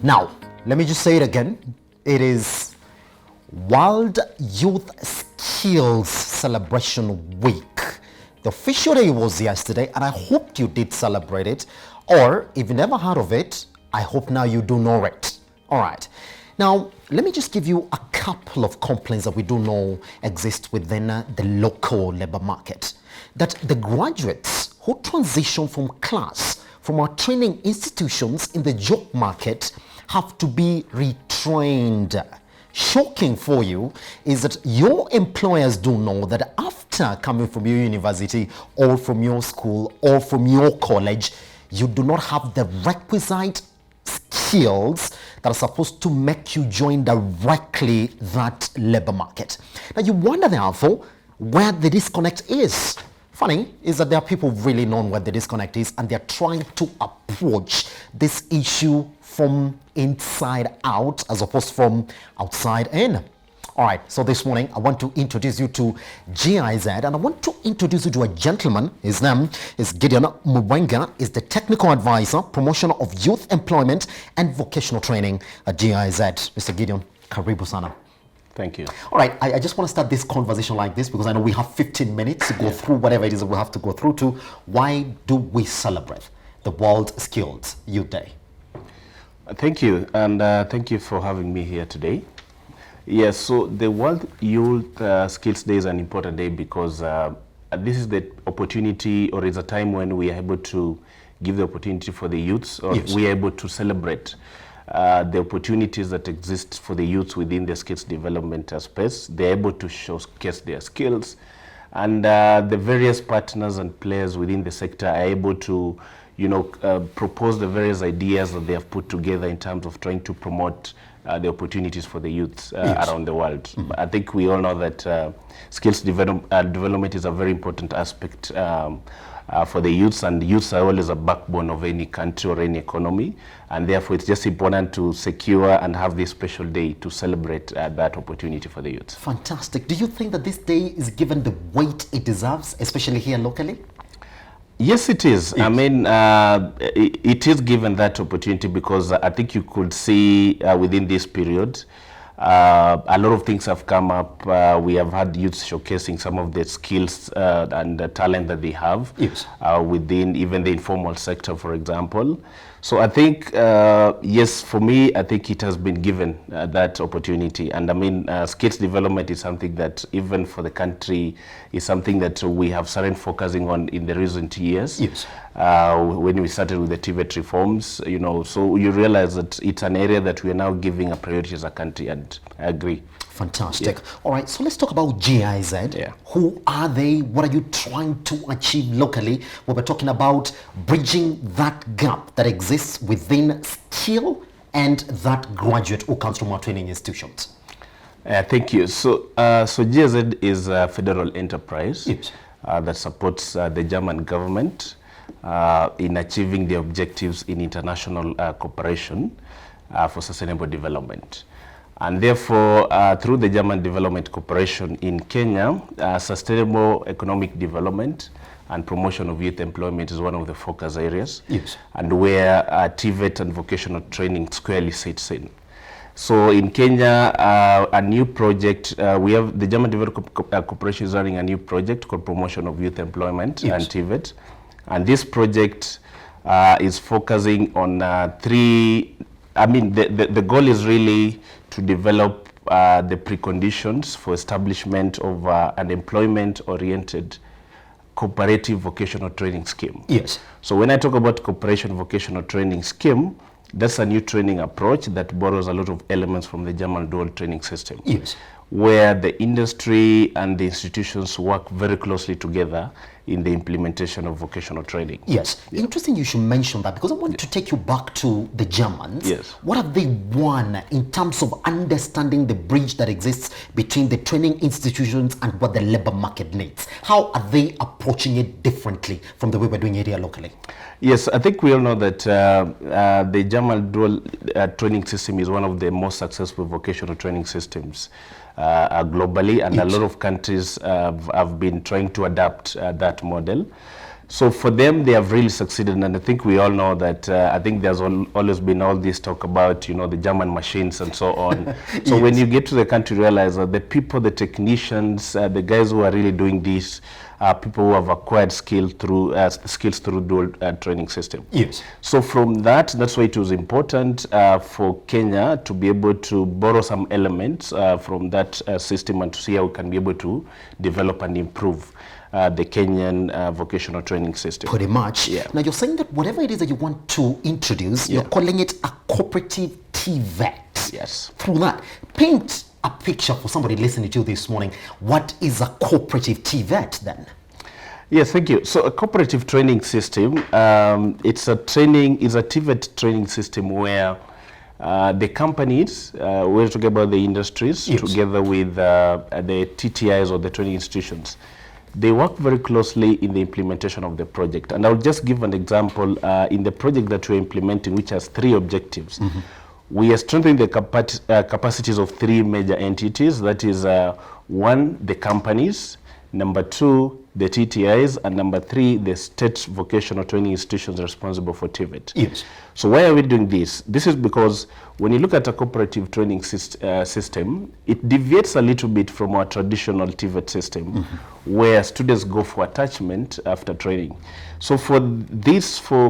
Now, let me just say it again. It is World Youth Skills Celebration Week. The official day was yesterday, and I hope you did celebrate it. Or if you never heard of it, I hope now you do know it. All right. Now, let me just give you a couple of complaints that we do know exist within the local labor market. That the graduates who transition from our training institutions in the job market have to be retrained. Shocking for you is that your employers do know that after coming from your university or from your school or from your college, you do not have the requisite skills that are supposed to make you join directly that labor market. Now you wonder therefore where the disconnect is. Funny is that there are people really known where the disconnect is, and they're trying to approach this issue from inside out as opposed from outside in. All right, so this morning I want to introduce you to GIZ, and I want to introduce you to a gentleman. His name is Gideon Mwenga. Is the Technical Advisor, Promotion of Youth Employment and Vocational Training at GIZ. Mr. Gideon, karibu sana. Thank you. All right, I just want to start this conversation like this because I know we have 15 minutes to go through whatever it is that we have to go through to. Why do we celebrate the World Skills Youth Day? Thank you, and thank you for having me here today. Yes, so the World Youth Skills Day is an important day because this is the opportunity, or it's a time when we are able to give the opportunity for the youths, or we are able to celebrate the opportunities that exist for the youths within the skills development space. They're able to showcase their skills, and the various partners and players within the sector are able to, propose the various ideas that they have put together in terms of trying to promote the opportunities for the youths around the world. Mm-hmm. I think we all know that skills development is a very important aspect for the youths, and youths are always a backbone of any country or any economy, and therefore it's just important to secure and have this special day to celebrate that opportunity for the youths. Fantastic. Do you think that this day is given the weight it deserves, especially here locally? Yes, it is. Yes. I mean, it is given that opportunity because I think you could see within this period, a lot of things have come up. We have had youths showcasing some of the skills and the talent that they have within even the informal sector, for example. So I think, yes, for me, I think it has been given that opportunity. And I mean, skills development is something that even for the country is something that we have started focusing on in the recent years. Yes. When we started with the TVET reforms, so you realize that it's an area that we are now giving a priority as a country, and I agree. Fantastic. Yeah. All right, so let's talk about GIZ. Yeah. Who are they? What are you trying to achieve locally? We're talking about bridging that gap that exists within skill and that graduate who comes from our training institutions. Thank you. So GIZ is a federal enterprise that supports the German government in achieving the objectives in international cooperation for sustainable development. And therefore, through the German Development Corporation in Kenya, sustainable economic development and promotion of youth employment is one of the focus areas, and where TVET and vocational training squarely sits in. So in Kenya, a new project, we have the German Development Corporation is running a new project called Promotion of Youth Employment and TVET. And this project is focusing on the goal is really to develop the preconditions for establishment of an employment-oriented cooperative vocational training scheme. Yes. So when I talk about cooperation vocational training scheme, that's a new training approach that borrows a lot of elements from the German dual training system. Yes. Where the industry and the institutions work very closely together in the implementation of vocational training. Yes. Interesting you should mention that, because I want to take you back to the Germans. Yes. What have they won in terms of understanding the bridge that exists between the training institutions and what the labor market needs? How are they approaching it differently from the way we're doing it here locally? Yes, I think we all know that the German dual training system is one of the most successful vocational training systems globally, and a lot of countries have been trying to adapt that model. So for them, they have really succeeded, and I think we all know that. I think there's always been all this talk about, the German machines and so on. So Yes. when you get to the country, you realize that the people, the technicians, the guys who are really doing this, people who have acquired skills through dual training system. Yes. So from that's why it was important for Kenya to be able to borrow some elements from that system and to see how we can be able to develop and improve the Kenyan vocational training system. Pretty much. Yeah. Now you're saying that whatever it is that you want to introduce, you're calling it a cooperative TVET. Yes. Through that, paint a picture for somebody listening to you this morning. What is a cooperative TVET then? Yes, thank you. So a cooperative training system, it's a TVET training system where the companies, we're talking about the industries, Yes. together with the TTIs or the training institutions, they work very closely in the implementation of the project. And I'll just give an example. In the project that we're implementing, which has 3 objectives, we are strengthening the capacities of 3 major entities. That is, 1, the companies, number 2, the TTIs, and number 3, the state vocational training institutions responsible for TVET. Yes. So why are we doing this? This is because when you look at a cooperative training system, it deviates a little bit from our traditional TVET system, where students go for attachment after training. So for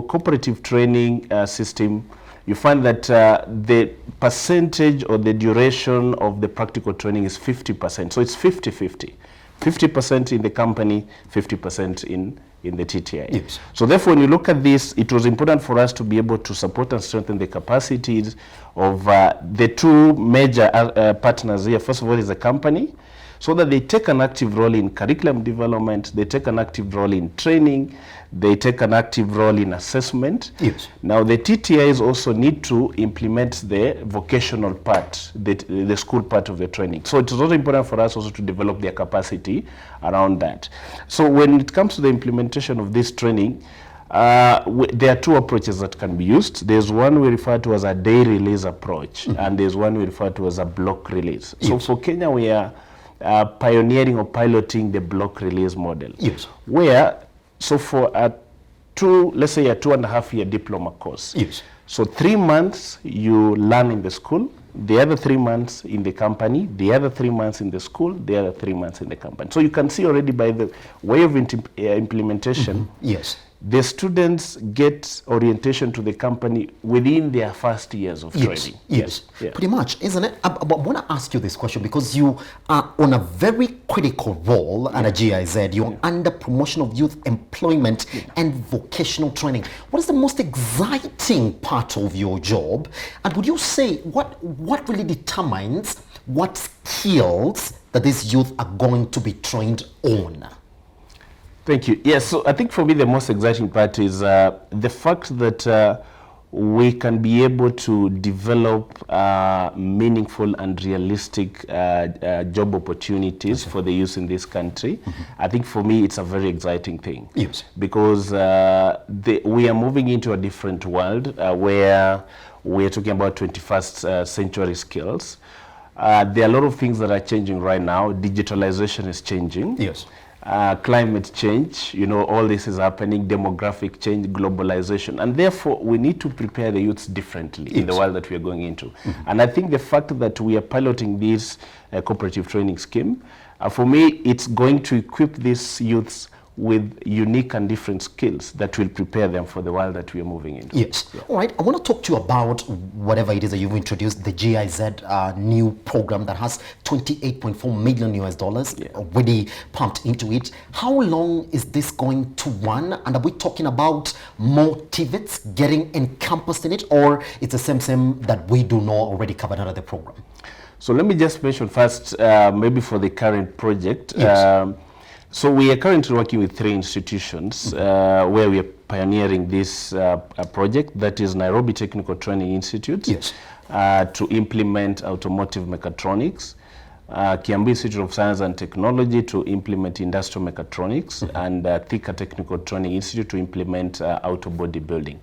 cooperative training system, you find that the percentage or the duration of the practical training is 50%. So it's 50-50. 50% in the company, 50% in the TTI. Yes. So therefore, when you look at this, it was important for us to be able to support and strengthen the capacities of the 2 major partners here. First of all is the company, so that they take an active role in curriculum development, they take an active role in training, they take an active role in assessment. Yes. Now the TTIs also need to implement the vocational part, the school part of the training. So it is also important for us also to develop their capacity around that. So when it comes to the implementation of this training, there are 2 approaches that can be used. There's one we refer to as a day release approach, and there's one we refer to as a block release. Yes. So for Kenya, we are pioneering or piloting the block release model. Yes. So for let's say a 2.5-year diploma course. Yes. So 3 months you learn in the school, the other 3 months in the company, the other 3 months in the school, the other 3 months in the company. So you can see already by the way of implementation, Yes. the students get orientation to the company within their first years of Yes, training. yes, Yeah. pretty much, isn't it? I want to ask you this question because you are on a very critical role at a GIZ. You're under promotion of youth employment and vocational training. What is the most exciting part of your job? And would you say what really determines what skills that these youth are going to be trained on? Thank you. Yes, so I think for me the most exciting part is the fact that we can be able to develop meaningful and realistic job opportunities for the youth in this country. I think for me it's a very exciting thing. Yes. Because we are moving into a different world where we're talking about 21st century skills. There are a lot of things that are changing right now. Digitalization is changing. Yes. Climate change, all this is happening, demographic change, globalization, and therefore we need to prepare the youths differently in the world that we are going into. And I think the fact that we are piloting this cooperative training scheme, for me, it's going to equip these youths with unique and different skills that will prepare them for the world that we are moving into. Yes. Yeah. All right. I want to talk to you about whatever it is that you've introduced, the GIZ new program that has $28.4 million already pumped into it. How long is this going to run? And are we talking about more TVETs getting encompassed in it, or it's the same that we do know already covered under the program? So let me just mention first, maybe for the current project, yes. So we are currently working with 3 institutions where we are pioneering this project. That is Nairobi Technical Training Institute, yes. To implement automotive mechatronics, Kiambu Institute of Science and Technology to implement industrial mechatronics, and Thika Technical Training Institute to implement auto body building.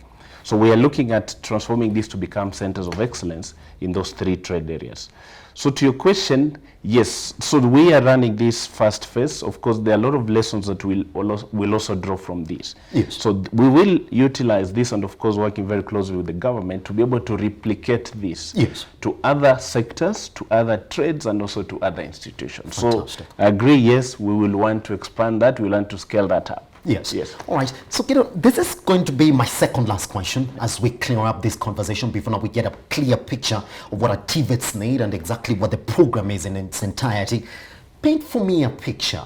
So we are looking at transforming these to become centers of excellence in those 3 trade areas. So to your question, yes, so we are running this first phase. Of course, there are a lot of lessons that we'll also draw from this. Yes. So we will utilize this, and of course working very closely with the government to be able to replicate this Yes. to other sectors, to other trades, and also to other institutions. Fantastic. So I agree, yes, we will want to expand that, we want to scale that up. Yes. Yes. All right. So, this is going to be my second last question as we clear up this conversation before now we get a clear picture of what our TVETs need and exactly what the program is in its entirety. Paint for me a picture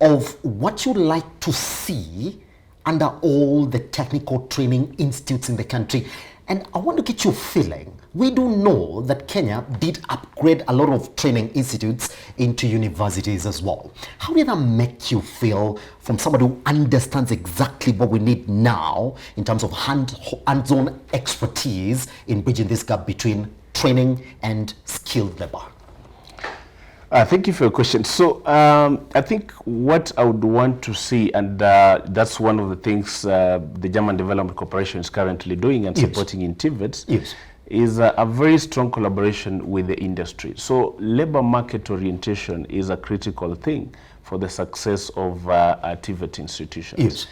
of what you'd like to see under all the technical training institutes in the country. And I want to get your feeling. We do know that Kenya did upgrade a lot of training institutes into universities as well. How did that make you feel from somebody who understands exactly what we need now in terms of hands-on expertise in bridging this gap between training and skilled labor? Thank you for your question. So I think what I would want to see, and that's one of the things the German Development Corporation is currently doing and Yes. supporting in TVETs, Yes. is a very strong collaboration with the industry. So labor market orientation is a critical thing for the success of TVET institutions. Yes.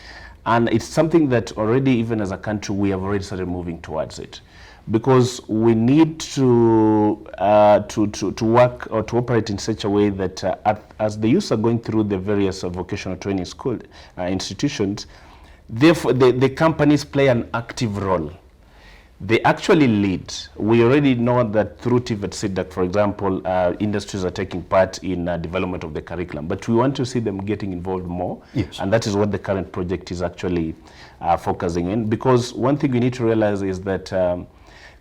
And it's something that already, even as a country, we have already started moving towards it. Because we need to work or to operate in such a way that as the youths are going through the various vocational training school institutions, therefore the companies play an active role. They actually lead. We already know that through TVET SIDAC, for example, industries are taking part in development of the curriculum, but we want to see them getting involved more. Yes. And that is what the current project is actually focusing in. Because one thing we need to realize is that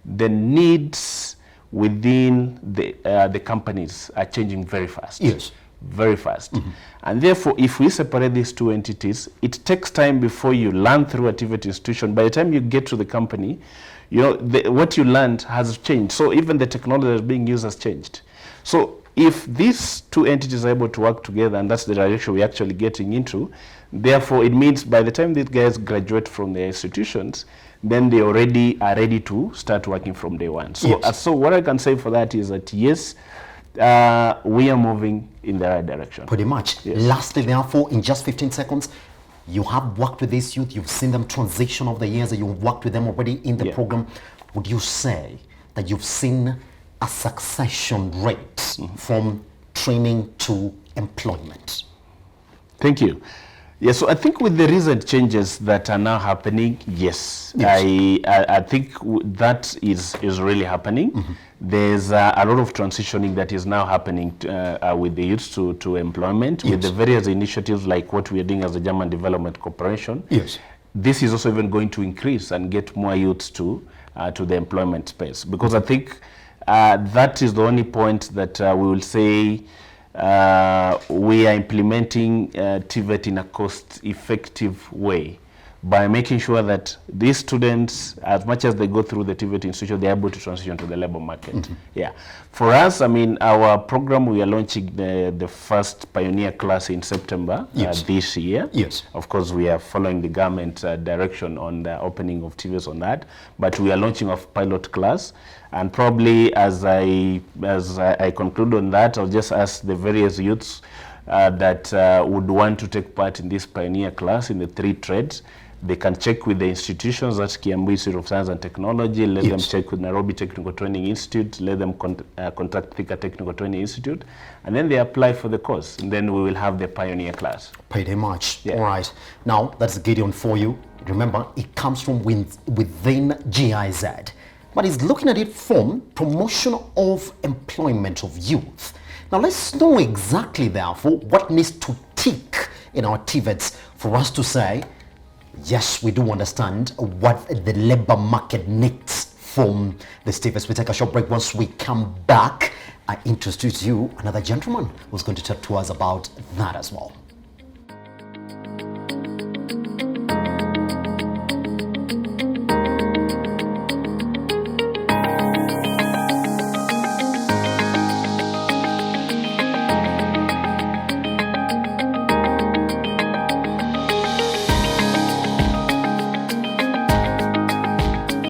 the needs within the companies are changing very fast. Yes. Very fast. And therefore, if we separate these 2 entities, it takes time before you learn through a TVET institution. By the time you get to the company, what you learned has changed. So even the technology that's being used has changed. So if these 2 entities are able to work together, and that's the direction we're actually getting into, therefore it means by the time these guys graduate from their institutions, then they already are ready to start working from day one. So, Yes. so what I can say for that is that yes, we are moving in the right direction. Pretty much. Yes. Lastly, therefore, in just 15 seconds, you have worked with this youth, you've seen them transition over the years, and you've worked with them already in the Yeah. program. Would you say that you've seen a succession rate from training to employment? Thank you. Yeah, so I think with the recent changes that are now happening, yes, Yes. I think that is really happening. There's a lot of transitioning that is now happening with the youth to employment, with Yes. the various initiatives like what we are doing as the German Development Corporation. Yes. This is also even going to increase and get more youths to the employment space, because I think that is the only point that we will say we are implementing TVET in a cost-effective way by making sure that these students, as much as they go through the TVET institution, they're able to transition to the labor market. Yeah. For us, I mean, our program, we are launching the first pioneer class in September Yes. this year. Yes. Of course, we are following the government direction on the opening of TVETs on that, but we are launching a pilot class. And probably as I conclude on that, I'll just ask the various youths that would want to take part in this pioneer class in the 3 trades. They can check with the institutions, that's Kiambu Institute of Science and Technology, let them Yes. check with Nairobi Technical Training Institute, let them contact Thika Technical Training Institute, and then they apply for the course, and then we will have the pioneer class. Pretty much. Yeah. All right. Now, that's Gideon for you. Remember, it comes from within GIZ, but it's looking at it from promotion of employment of youth. Now, let's know exactly, therefore, what needs to tick in our TVETs for us to say, yes, we do understand what the labor market needs from the TVETs. We take a short break. Once we come back, I introduce you another gentleman who's going to talk to us about that as well.